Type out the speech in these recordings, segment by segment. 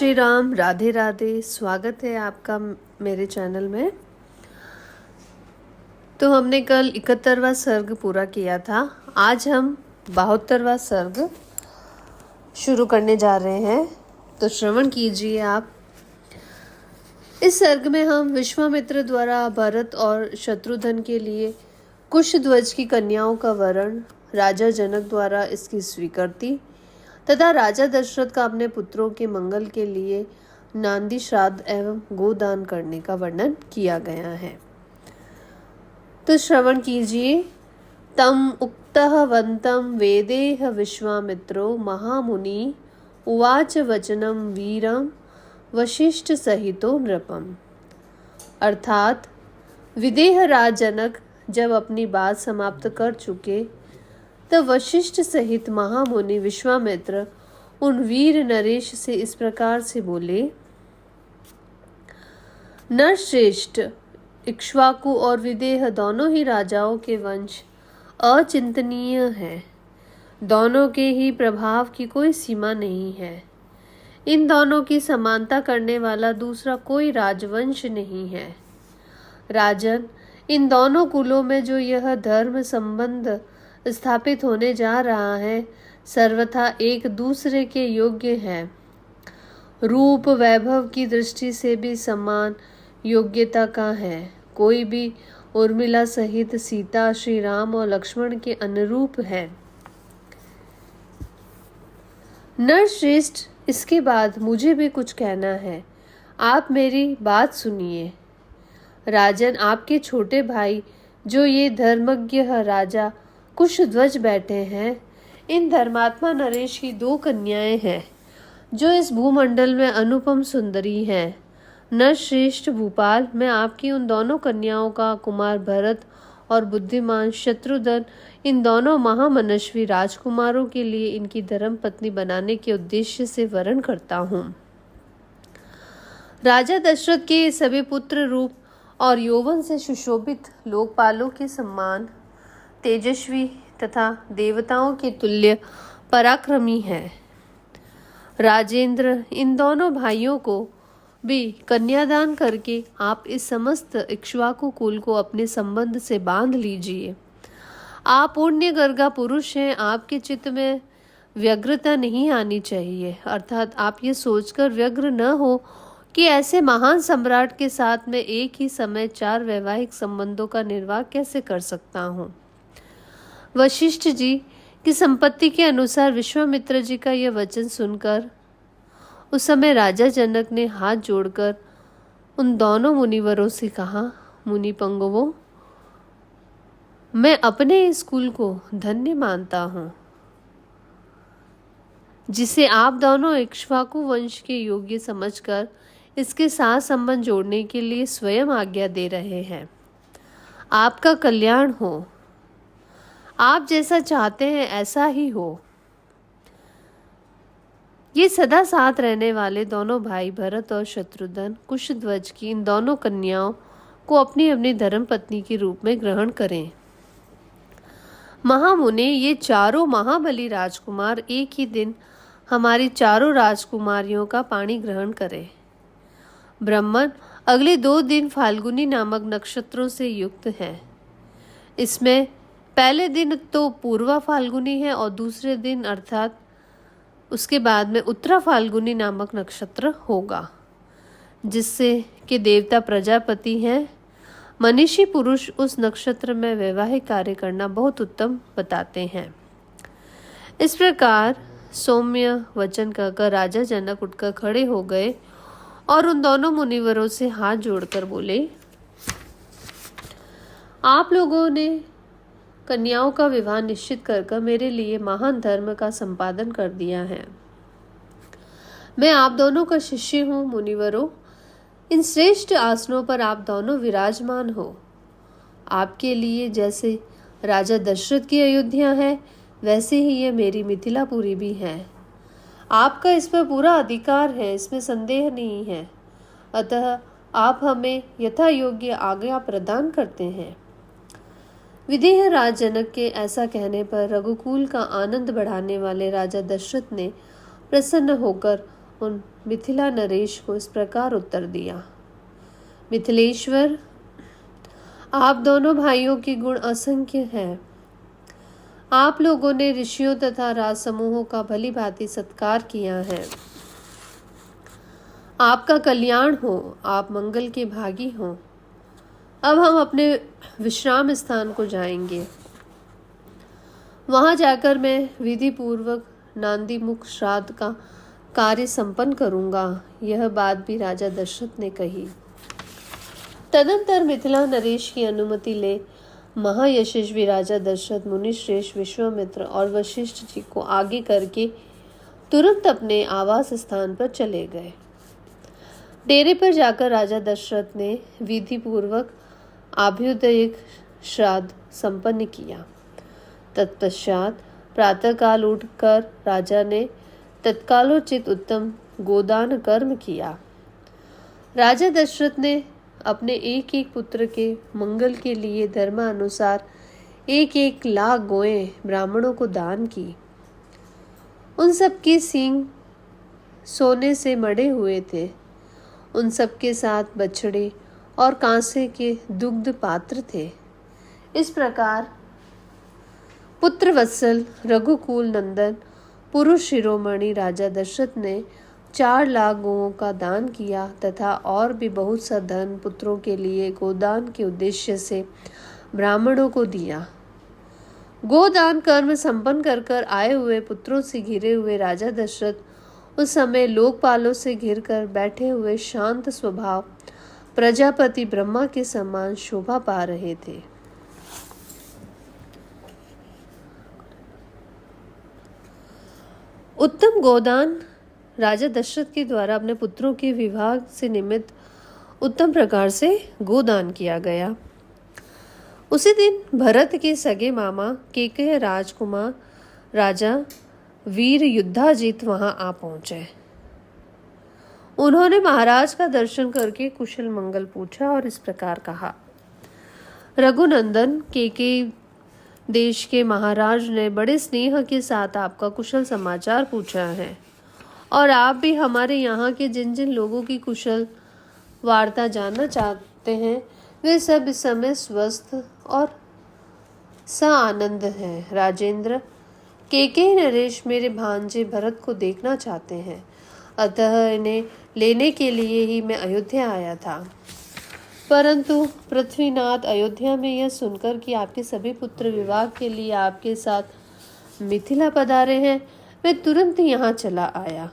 श्री राम, राधे राधे। स्वागत है आपका मेरे चैनल में। तो हमने कल 71वां सर्ग पूरा किया था। आज हम 72वां सर्ग शुरू करने जा रहे हैं, तो श्रवण कीजिए आप। इस सर्ग में हम विश्वामित्र द्वारा भरत और शत्रुघ्न के लिए कुशध्वज की कन्याओं का वरण, राजा जनक द्वारा इसकी स्वीकृति तथा राजा दशरथ का अपने पुत्रों के मंगल के लिए नांदी श्राद्ध एवं गोदान करने का वर्णन किया गया है। तो श्रवण कीजिए। तम उक्तः वंतम वेदेह विश्वामित्रो महामुनि उवाच वचनम वीरम वशिष्ठ सहितो नृपम। अर्थात विदेह राज जनक जब अपनी बात समाप्त कर चुके तब वशिष्ठ सहित महामुनि विश्वामित्र उन वीर नरेश से इस प्रकार से बोले। नरश्रेष्ठ इक्ष्वाकु और विदेह दोनों ही राजाओं के वंश अचिंतनीय है। दोनों के ही प्रभाव की कोई सीमा नहीं है। इन दोनों की समानता करने वाला दूसरा कोई राजवंश नहीं है। राजन, इन दोनों कुलों में जो यह धर्म संबंध स्थापित होने जा रहा है सर्वथा एक दूसरे के योग्य है। रूप वैभव की दृष्टि से भी समान योग्यता का है। कोई भी उर्मिला सहित सीता, श्री राम और लक्ष्मण के अनुरूप है। नरश्रेष्ठ, इसके बाद मुझे भी कुछ कहना है, आप मेरी बात सुनिए। राजन, आपके छोटे भाई जो ये धर्मज्ञ राजा कुशध्वज बैठे हैं, इन धर्मात्मा नरेश की 2 कन्याएं हैं जो इस भूमंडल में अनुपम सुंदरी हैं। नरश्रेष्ठ भूपाल, मैं आपकी उन दोनों कन्याओं का कुमार भरत और बुद्धिमान शत्रुघ्न, इन दोनों महामनस्वी राजकुमारों के लिए इनकी धर्म पत्नी बनाने के उद्देश्य से वरण करता हूँ। राजा दशरथ के सभी पुत्र रूप और यौवन से सुशोभित लोकपालों के सम्मान तेजस्वी तथा देवताओं के तुल्य पराक्रमी है। राजेंद्र, इन दोनों भाइयों को भी कन्यादान करके आप इस समस्त इक्ष्वाकु कुल को अपने संबंध से बांध लीजिए। आप पुण्य गर्गा पुरुष हैं, आपके चित्त में व्यग्रता नहीं आनी चाहिए। अर्थात आप ये सोचकर व्यग्र न हो कि ऐसे महान सम्राट के साथ में एक ही समय 4 वैवाहिक संबंधों का निर्वाह कैसे कर सकता हूँ। वशिष्ठ जी की संपत्ति के अनुसार विश्वामित्र जी का यह वचन सुनकर उस समय राजा जनक ने हाथ जोड़कर उन दोनों मुनिवरों से कहा, मुनि पंगवों, मैं अपने इस कुल को धन्य मानता हूँ जिसे आप दोनों इक्ष्वाकु वंश के योग्य समझकर इसके साथ संबंध जोड़ने के लिए स्वयं आज्ञा दे रहे हैं। आपका कल्याण हो। आप जैसा चाहते हैं ऐसा ही हो। ये सदा साथ रहने वाले दोनों भाई भरत और शत्रुघ्न कुशध्वज की इन दोनों कन्याओं को अपनी अपनी धर्म पत्नी के रूप में ग्रहण करें। महामुने, ये चारों महाबली राजकुमार एक ही दिन हमारी चारों राजकुमारियों का पाणी ग्रहण करें। ब्राह्मण, अगले 2 दिन फाल्गुनी नामक नक्षत्रों से युक्त हैं। इसमें पहले दिन तो पूर्वा फाल्गुनी है और दूसरे दिन अर्थात उसके बाद में उत्तरा फाल्गुनी नामक नक्षत्र होगा, जिससे कि देवता प्रजापति हैं। मनीषी पुरुष उस नक्षत्र में वैवाहिक कार्य करना बहुत उत्तम बताते हैं। इस प्रकार सौम्य वचन कहकर राजा जनक उठकर खड़े हो गए और उन दोनों मुनिवरों से हाथ जोड़कर बोले, आप लोगों ने कन्याओं का विवाह निश्चित कर मेरे लिए महान धर्म का संपादन कर दिया है। मैं आप दोनों का शिष्य हूँ। मुनिवरों, इन श्रेष्ठ आसनों पर आप दोनों विराजमान हो। आपके लिए जैसे राजा दशरथ की अयोध्या है वैसे ही ये मेरी मिथिलापुरी भी है। आपका इस पर पूरा अधिकार है, इसमें संदेह नहीं है। अतः आप हमें यथा योग्य आज्ञा प्रदान करते हैं। विदेह राज जनक के ऐसा कहने पर रघुकुल का आनंद बढ़ाने वाले राजा दशरथ ने प्रसन्न होकर उन मिथिला नरेश को इस प्रकार उत्तर दिया। मिथिलेश्वर, आप दोनों भाइयों के गुण असंख्य हैं। आप लोगों ने ऋषियों तथा राज समूहों का भली भांति सत्कार किया है। आपका कल्याण हो, आप मंगल के भागी हो। अब हम अपने विश्राम स्थान को जाएंगे। वहां जाकर मैं विधि पूर्वक नांदी मुख श्राद्ध का कार्य संपन्न करूंगा। यह बात भी राजा दशरथ ने कही। तदंतर मिथिला नरेश की अनुमति ले महायशस्वी राजा दशरथ मुनि श्रेष्ठ विश्वामित्र और वशिष्ठ जी को आगे करके तुरंत अपने आवास स्थान पर चले गए। डेरे पर जाकर राजा दशरथ ने विधि पूर्वक आभ्युदय श्राद्ध संपन्न किया। तत्पश्चात प्रातःकाल उठकर राजा ने तत्कालोचित उत्तम गोदान कर्म किया। राजा दशरथ ने अपने एक एक पुत्र के मंगल के लिए धर्मानुसार 1-1 लाख गोएं ब्राह्मणों को दान की। उन सब के सींग सोने से मढ़े हुए थे। उन सब के साथ बछड़े और कांसे के दुग्ध पात्र थे। इस प्रकार पुत्र वत्सल रघुकुल नंदन पुरुष शिरोमणि राजा दशरथ ने 4 लाख गौओं का दान किया तथा और भी बहुत सा धन पुत्रों के लिए गोदान के उद्देश्य से ब्राह्मणों को दिया। गोदान कर्म संपन्न कर आए हुए पुत्रों से घिरे हुए राजा दशरथ उस समय लोकपालों से घिरकर बैठे हुए शांत स्वभाव प्रजापति ब्रह्मा के समान शोभा पा रहे थे। उत्तम गोदान राजा दशरथ के द्वारा अपने पुत्रों के विवाह से निमित्त उत्तम प्रकार से गोदान किया गया। उसी दिन भरत के सगे मामा केकय राजकुमार राजा वीर युद्धाजित वहां आ पहुंचे। उन्होंने महाराज का दर्शन करके कुशल मंगल पूछा और इस प्रकार कहा, रघुनंदन, केकय देश के महाराज ने बड़े स्नेह के साथ आपका कुशल समाचार पूछा है और आप भी हमारे यहाँ के जिन जिन लोगों की कुशल वार्ता जानना चाहते हैं वे सब इस समय स्वस्थ और आनंद हैं। राजेंद्र, केकय नरेश मेरे भांजे भरत को देखना चाहते हैं, अतः इन्हें लेने के लिए ही मैं अयोध्या आया था। परंतु पृथ्वीनाथ, अयोध्या में यह सुनकर कि आपके सभी पुत्र विवाह के लिए आपके साथ मिथिला पधारे हैं, मैं तुरंत यहाँ चला आया,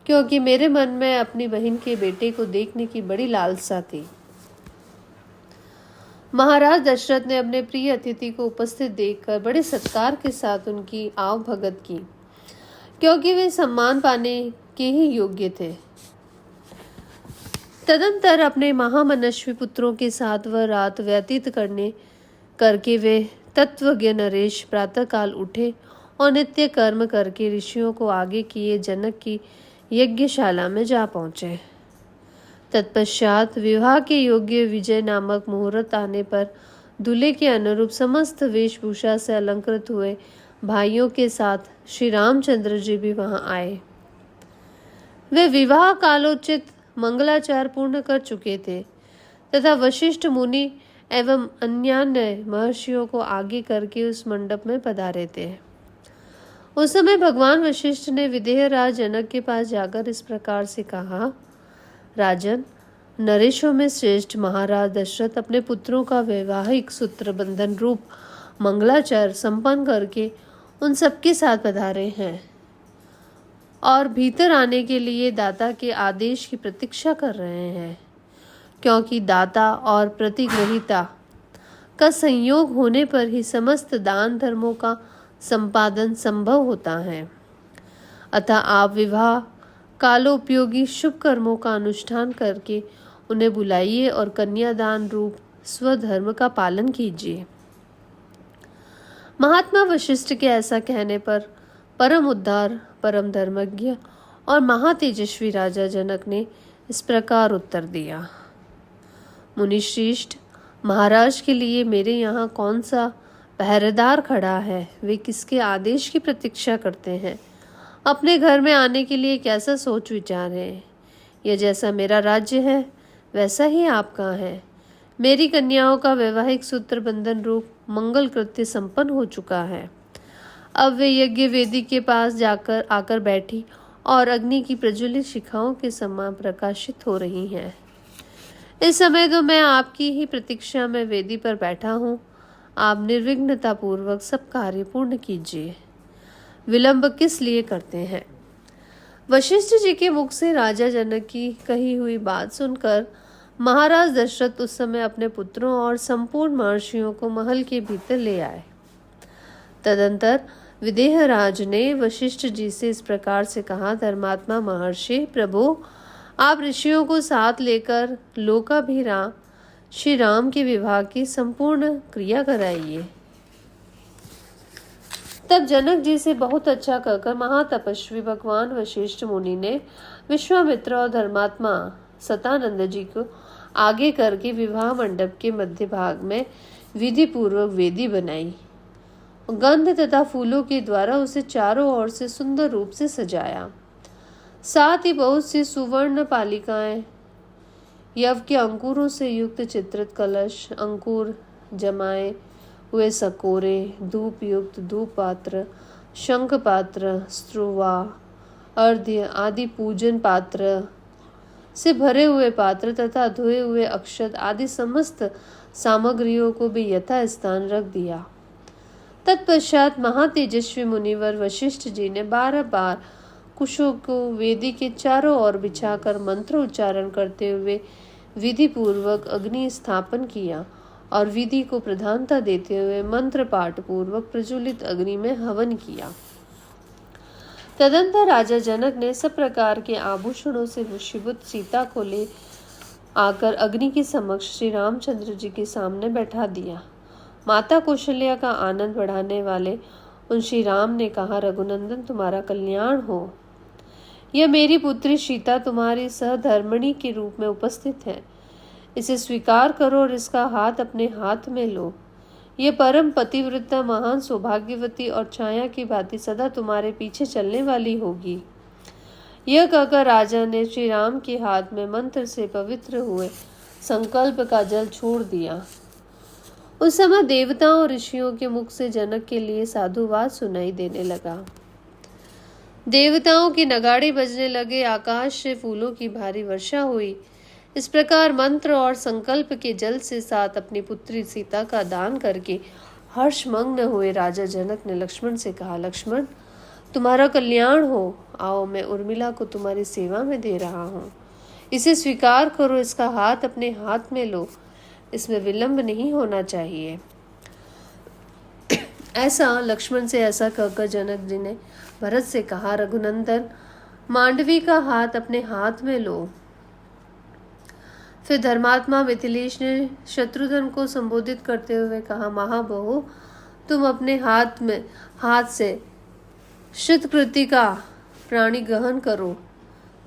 क्योंकि मेरे मन में अपनी बहन के बेटे को देखने की बड़ी लालसा थी। महाराज दशरथ ने अपने प्रिय अतिथि को उपस्थित देखकर बड़े सत्कार के साथ उनकी आव भगत की, क्योंकि वे सम्मान पाने के ही योग्य थे। तदंतर अपने महामनस्वी पुत्रों के साथ वह रात व्यतीत करके वे तत्वज्ञ नरेश प्रातःकाल उठे और नित्य कर्म करके ऋषियों को आगे किए जनक की यज्ञशाला में जा पहुंचे। तत्पश्चात विवाह के योग्य विजय नामक मुहूर्त आने पर दूल्हे के अनुरूप समस्त वेशभूषा से अलंकृत हुए भाइयों के साथ श्री रामचंद्र जी भी वहां आए। वे विवाह कालोचित मंगलाचार पूर्ण कर चुके थे तथा वशिष्ठ मुनि एवं अन्यान्य महर्षियों को आगे करके उस मंडप में पधारे थे। उस समय भगवान वशिष्ठ ने विदेह राज जनक के पास जाकर इस प्रकार से कहा, राजन, नरेशों में श्रेष्ठ महाराज दशरथ अपने पुत्रों का वैवाहिक सूत्र बंधन रूप मंगलाचार संपन्न करके उन सबके साथ पधारे हैं और भीतर आने के लिए दाता के आदेश की प्रतीक्षा कर रहे हैं, क्योंकि दाता और प्रतिग्रहिता का संयोग होने पर ही समस्त दान धर्मों का संपादन संभव होता है। अतः आप विवाह कालोपयोगी शुभ कर्मों का अनुष्ठान करके उन्हें बुलाइए और कन्यादान रूप स्वधर्म का पालन कीजिए। महात्मा वशिष्ठ के ऐसा कहने पर परम उद्धार, परम धर्मज्ञ और महातेजस्वी राजा जनक ने इस प्रकार उत्तर दिया, मुनिश्रेष्ठ, महाराज के लिए मेरे यहाँ कौन सा पहरेदार खड़ा है? वे किसके आदेश की प्रतीक्षा करते हैं अपने घर में आने के लिए कैसा सोच विचार है। यह जैसा मेरा राज्य है वैसा ही आपका है। मेरी कन्याओं का वैवाहिक सूत्र बंधन रूप मंगल कृत्य संपन्न हो चुका है। अब वे यज्ञ वेदी के पास जाकर आकर बैठी और अग्नि की प्रज्वलित शिखाओं के समान प्रकाशित हो रही हैं। इस समय तो मैं आपकी ही प्रतीक्षा में वेदी पर बैठा हूँ। आप निर्विघ्नता पूर्वक सब कार्य पूर्ण कीजिए। विलंब किस लिए करते हैं। वशिष्ठ जी के मुख से राजा जनक की कही हुई बात सुनकर महाराज दशरथ उस समय अपने पुत्रों और संपूर्ण महर्षियों को महल के भीतर ले आए। तदंतर विदेहराज ने वशिष्ठ जी से इस प्रकार से कहा, धर्मात्मा महर्षि प्रभु, आप ऋषियों को साथ लेकर लोकाभिराम श्री राम के विवाह की संपूर्ण क्रिया कराइए। तब जनक जी से बहुत अच्छा कहकर महातपस्वी भगवान वशिष्ठ मुनि ने विश्वामित्र और धर्मात्मा सतानंद जी को आगे करके विवाह मंडप के मध्य भाग में विधि पूर्वक वेदी बनाई। गंध तथा फूलों के द्वारा उसे चारों ओर से सुंदर रूप से सजाया। साथ ही बहुत सी सुवर्ण पालिकाएं, यव के अंकुरों से युक्त चित्रित कलश, अंकुर जमाए हुए सकोरे, धूप युक्त धूप पात्र, शंख पात्र, स्त्रुवा, अर्घ्य आदि पूजन पात्र से भरे हुए पात्र तथा धोए हुए अक्षत आदि समस्त सामग्रियों को भी यथा स्थान रख दिया। तत्पश्चात महातेजस्वी मुनिवर वशिष्ठ जी ने 12 बार कुशों को वेदी के चारों ओर बिछाकर मंत्र उच्चारण करते हुए विधि पूर्वक अग्नि स्थापन किया और विधि को प्रधानता देते हुए मंत्र पाठ पूर्वक प्रज्वलित अग्नि में हवन किया। तदंतर राजा जनक ने सब प्रकार के आभूषणों से विभूषित सीता को ले आकर अग्नि के समक्ष श्री रामचंद्र जी के सामने बैठा दिया। माता कौशल्या का आनंद बढ़ाने वाले उन श्री राम ने कहा, रघुनंदन तुम्हारा कल्याण हो। यह मेरी पुत्री सीता तुम्हारी सहधर्मिणी के रूप में उपस्थित है। इसे स्वीकार करो और इसका हाथ अपने हाथ में लो। यह परम पतिव्रता महान सौभाग्यवती और छाया की भांति सदा तुम्हारे पीछे चलने वाली होगी। यह कहकर राजा ने श्री राम के हाथ में मंत्र से पवित्र हुए संकल्प का जल छोड़ दिया। उस समय देवताओं और ऋषियों के मुख से जनक के लिए साधुवाद सुनाई देने लगा। देवताओं के नगाड़े बजने लगे, आकाश से फूलों की भारी वर्षा हुई। इस प्रकार मंत्र और संकल्प के जल से साथ अपनी पुत्री सीता का दान करके हर्षमग्न हुए राजा जनक ने लक्ष्मण से कहा, लक्ष्मण तुम्हारा कल्याण हो। आओ मैं उर्मिला को तुम्हारी सेवा में दे रहा हूँ। इसे स्वीकार करो, इसका हाथ अपने हाथ में लो। इसमें विलंब नहीं होना चाहिए। ऐसा लक्ष्मण से ऐसा कहकर जनक जी ने भरत से कहा, रघुनंदन मांडवी का हाथ अपने हाथ में लो। फिर धर्मात्मा मिथिलेश ने शत्रुघ्न को संबोधित करते हुए कहा, महाबहु तुम अपने हाथ से श्रुतकृति का प्राणी ग्रहण करो।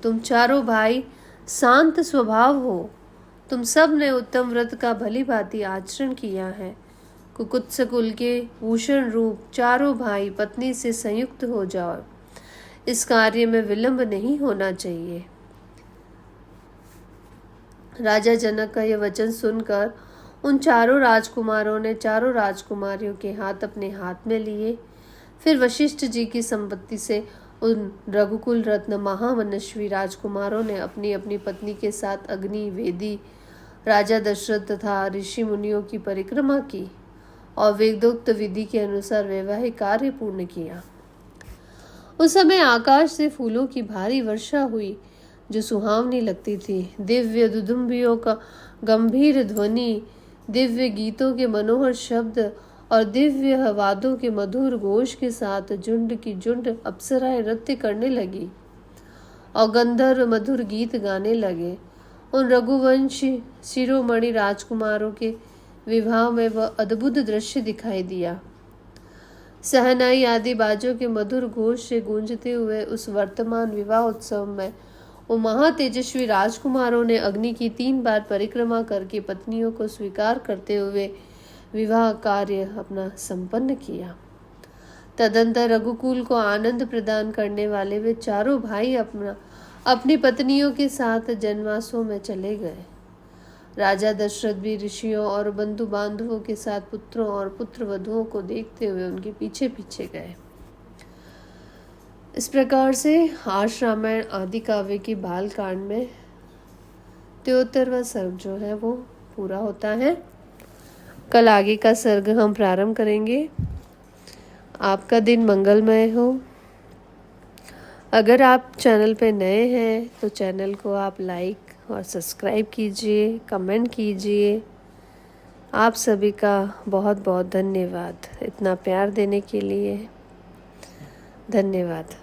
तुम चारों भाई शांत स्वभाव हो। तुम सब ने उत्तम व्रत का भली भांति आचरण किया है। कुकुत्स कुल के भूषण रूप चारों भाई पत्नी से संयुक्त हो जाओ। इस कार्य में विलंब नहीं होना चाहिए। राजा जनक का यह वचन सुनकर उन चारों राजकुमारों ने चारों राजकुमारियों के हाथ अपने हाथ में लिए। फिर वशिष्ठ जी की संपत्ति से उन रघुकुल रत्न महामनस्वी राजकुमारों ने अपनी अपनी पत्नी के साथ अग्नि वेदी राजा दशरथ तथा ऋषि मुनियों की परिक्रमा की और वेदोक्त विधि के अनुसार वैवाहिक कार्य पूर्ण किया। उस समय आकाश से फूलों की भारी वर्षा हुई जो सुहावनी लगती थी। दिव्य दुदुम्बियों का गंभीर ध्वनि, दिव्य गीतों के मनोहर शब्द और दिव्य वादों के मधुर घोष के साथ झुंड की झुंड अप्सराएं नृत्य करने लगी और गंधर्व मधुर गीत गाने लगे। उन रघुवंशी शिरोमणि राजकुमारों के विवाह में वह अद्भुत दृश्य दिखाई दिया। सहनाई आदि बाजों के मधुर घोष से गूंजते हुए उस वर्तमान विवाह उत्सव में उन महातेजस्वी राजकुमारों ने अग्नि की 3 बार परिक्रमा करके पत्नियों को स्वीकार करते हुए विवाह कार्य अपना संपन्न किया। तदंतर रघुकुल को आनंद प्रदान करने वाले वे चारों भाई अपनी पत्नियों के साथ जनवासों में चले गए। राजा दशरथ भी ऋषियों और बंधु बांधवों के साथ पुत्रों और पुत्र वधुओं को देखते हुए उनके पीछे पीछे गए। इस प्रकार से आज रामायण आदि काव्य की बाल कांड में 73वां सर्ग जो है वो पूरा होता है। कल आगे का सर्ग हम प्रारंभ करेंगे। आपका दिन मंगलमय हो। अगर आप चैनल पे नए हैं तो चैनल को आप लाइक और सब्सक्राइब कीजिए, कमेंट कीजिए। आप सभी का बहुत बहुत धन्यवाद इतना प्यार देने के लिए। धन्यवाद।